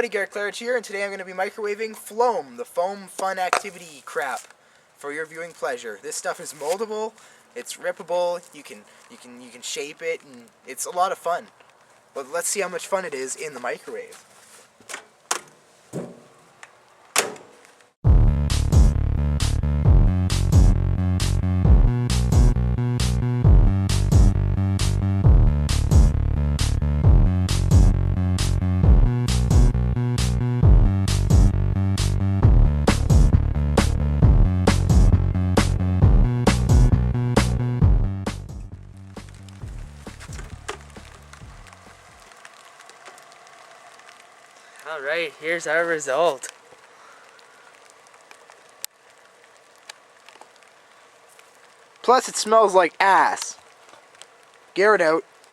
everybody, Garret here, and today I'm going to be microwaving Floam, the foam fun activity crap, for your viewing pleasure. This stuff is moldable, it's rippable, you can shape it, and it's a lot of fun. But let's see how much fun it is in the microwave. Alright, here's our result. Plus it smells like ass. Garret out.